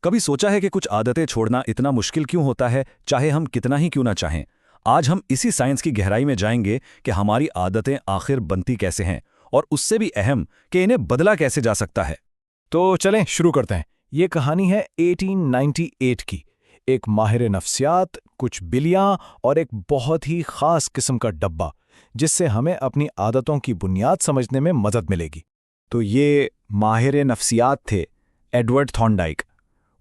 कभी सोचा है कि कुछ आदतें छोड़ना इतना मुश्किल क्यों होता है, चाहे हम कितना ही क्यों ना चाहें। आज हम इसी साइंस की गहराई में जाएंगे कि हमारी आदतें आखिर बनती कैसे हैं और उससे भी अहम कि इन्हें बदला कैसे जा सकता है। तो चलें शुरू करते हैं। ये कहानी है 1898 की। एक माहिर नफ्सियात, कुछ बिल्लियां और एक बहुत ही खास किस्म का डब्बा, जिससे हमें अपनी आदतों की बुनियाद समझने में मदद मिलेगी। तो ये माहिर नफ्सियात थे एडवर्ड थॉर्नडाइक।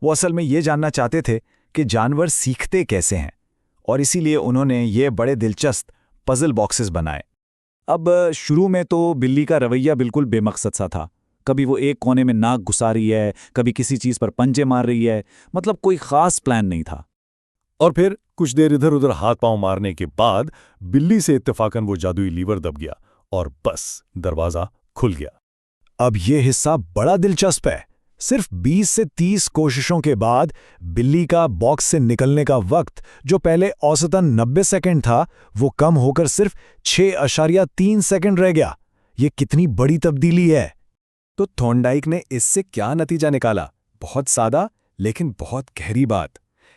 वो असल में ये जानना चाहते थे कि जानवर सीखते कैसे हैं, और इसीलिए उन्होंने ये बड़े दिलचस्प पजल बॉक्सेस बनाए। अब शुरू में तो बिल्ली का रवैया बिल्कुल बेमकसद सा था। कभी वो एक कोने में नाक घुसा रही है, कभी किसी चीज़ पर पंजे मार रही है, मतलब कोई खास प्लान नहीं था। और फिर कुछ देर इधर उधर हाथ पांव मारने के बाद बिल्ली से इत्तेफाकन वो जादुई लीवर दब गया और बस दरवाजा खुल गया। अब ये हिस्सा बड़ा दिलचस्प है। सिर्फ 20 से 30 कोशिशों के बाद बिल्ली का बॉक्स से निकलने का वक्त, जो पहले औसतन 90 सेकंड था, वो कम होकर सिर्फ 6.3 सेकंड रह गया। ये कितनी बड़ी तब्दीली है। तो थॉर्नडाइक ने इससे क्या नतीजा निकाला? बहुत सादा लेकिन बहुत गहरी बात,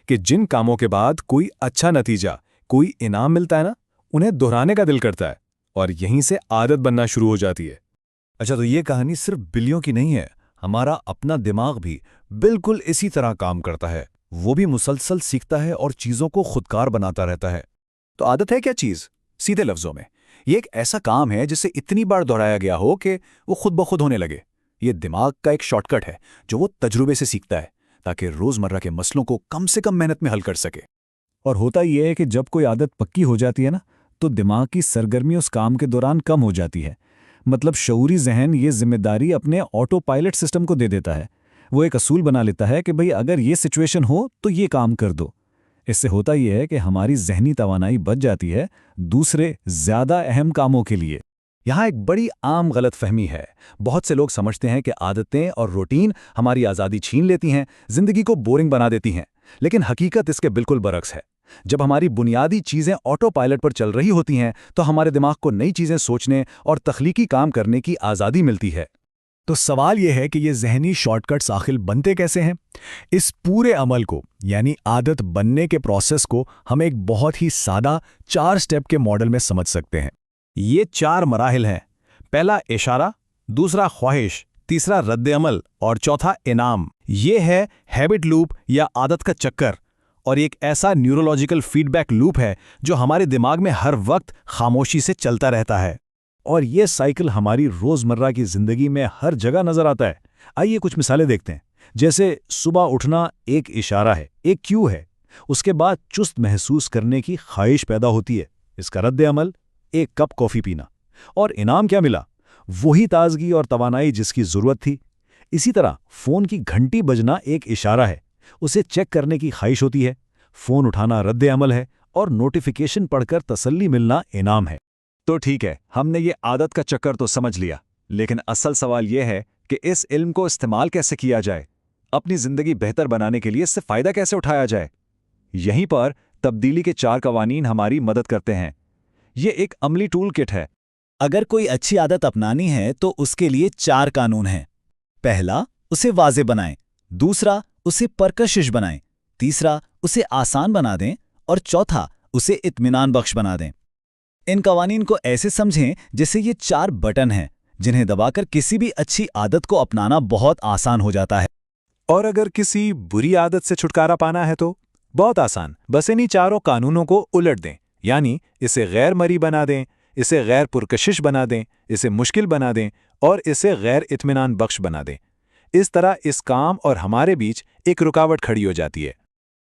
कि जिन कामों के बाद कोई अच्छा नतीजा, कोई इनाम मिलता है ना, उन्हें दोहराने का दिल करता है और यहीं से आदत बनना शुरू हो जाती है। अच्छा, तो ये कहानी सिर्फ बिल्लियों की नहीं है। हमारा अपना दिमाग भी बिल्कुल इसी तरह काम करता है। वो भी मुसलसल सीखता है और चीज़ों को खुदकार बनाता रहता है। तो आदत है क्या चीज़? सीधे लफ्ज़ों में, ये एक ऐसा काम है जिसे इतनी बार दोहराया गया हो कि वो खुद ब खुद होने लगे। ये दिमाग का एक शॉर्टकट है जो वो तजुर्बे से सीखता है, ताकि रोज़मर्रा के मसलों को कम से कम मेहनत में हल कर सके। और होता यह है कि जब कोई आदत पक्की हो जाती है ना, तो दिमाग की सरगर्मी उस काम के दौरान कम हो जाती है। मतलब शऊरी जहन ये जिम्मेदारी अपने ऑटो पायलट सिस्टम को दे देता है। वो एक असूल बना लेता है कि भाई अगर ये सिचुएशन हो तो ये काम कर दो। इससे होता यह है कि हमारी जहनी तवानाई बच जाती है दूसरे ज्यादा अहम कामों के लिए। यहाँ एक बड़ी आम गलतफहमी है। बहुत से लोग समझते हैं कि आदतें और रूटीन हमारी आज़ादी छीन लेती हैं, जिंदगी को बोरिंग बना देती हैं। लेकिन हकीकत इसके बिल्कुल बरक्स है। जब हमारी बुनियादी चीज़ें ऑटो पायलट पर चल रही होती हैं, तो हमारे दिमाग को नई चीज़ें सोचने और तख्लीकी काम करने की आज़ादी मिलती है। तो सवाल यह है कि ये जहनी शॉर्टकट्स आखिर बनते कैसे हैं? इस पूरे अमल को, यानी आदत बनने के प्रोसेस को, हम एक बहुत ही सादा 4 स्टेप के मॉडल में समझ सकते हैं। ये 4 मराहिल हैं। पहला इशारा, दूसरा ख्वाहिश, तीसरा रद्द-ए-अमल और चौथा इनाम। ये है हैबिट लूप या आदत का चक्कर, और एक ऐसा न्यूरोलॉजिकल फीडबैक लूप है जो हमारे दिमाग में हर वक्त खामोशी से चलता रहता है। और ये साइकिल हमारी रोज़मर्रा की ज़िंदगी में हर जगह नज़र आता है। आइए कुछ मिसालें देखते हैं। जैसे सुबह उठना एक इशारा है, एक क्यू है। उसके बाद चुस्त महसूस करने की ख्वाहिश पैदा होती है। इसका रद्द-ए-अमल, एक कप कॉफ़ी पीना। और इनाम क्या मिला? वही ताजगी और तवानाई जिसकी ज़रूरत थी। इसी तरह फ़ोन की घंटी बजना एक इशारा है, उसे चेक करने की ख्वाहिश होती है। फ़ोन उठाना रद्द-ए-अमल है और नोटिफिकेशन पढ़कर तसल्ली मिलना इनाम है। तो ठीक है, हमने ये आदत का चक्कर तो समझ लिया, लेकिन असल सवाल यह है कि इस इल्म को इस्तेमाल कैसे किया जाए, अपनी ज़िंदगी बेहतर बनाने के लिए इससे फ़ायदा कैसे उठाया जाए। यहीं पर तब्दीली के 4 कवानीन हमारी मदद करते हैं। ये एक अमली टूल किट है। अगर कोई अच्छी आदत अपनानी है तो उसके लिए 4 कानून हैं। पहला, उसे वाज़े बनाएं। दूसरा, उसे परकशिश बनाएं। तीसरा, उसे आसान बना दें। और चौथा, उसे इत्मीनान बख्श बना दें। इन कवानीन को ऐसे समझें जैसे ये 4 बटन हैं, जिन्हें दबाकर किसी भी अच्छी आदत को अपनाना बहुत आसान हो जाता है। और अगर किसी बुरी आदत से छुटकारा पाना है तो बहुत आसान, बस इन्हीं 4 कानूनों को उलट दें। यानी इसे गैर मरी बना दें, इसे गैर पुरकशिश बना दें, इसे मुश्किल बना दें और इसे गैर इत्मीनान बख्श बना दें। इस तरह इस काम और हमारे बीच एक रुकावट खड़ी हो जाती है।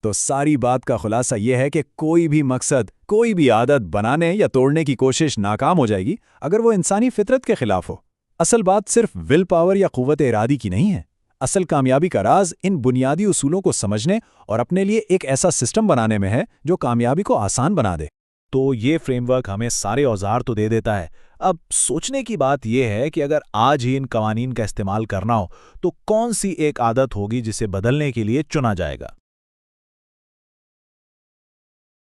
तो सारी बात का खुलासा यह है कि कोई भी मकसद, कोई भी आदत बनाने या तोड़ने की कोशिश नाकाम हो जाएगी अगर वो इंसानी फितरत के खिलाफ हो। असल बात सिर्फ विल पावर या क़ुव्वत इरादी की नहीं है। असल कामयाबी का राज इन बुनियादी उसूलों को समझने और अपने लिए एक ऐसा सिस्टम बनाने में है जो कामयाबी को आसान बना दे। तो ये फ्रेमवर्क हमें सारे औजार तो दे देता है। अब सोचने की बात यह है कि अगर आज ही इन कवानीन का इस्तेमाल करना हो तो कौन सी एक आदत होगी जिसे बदलने के लिए चुना जाएगा।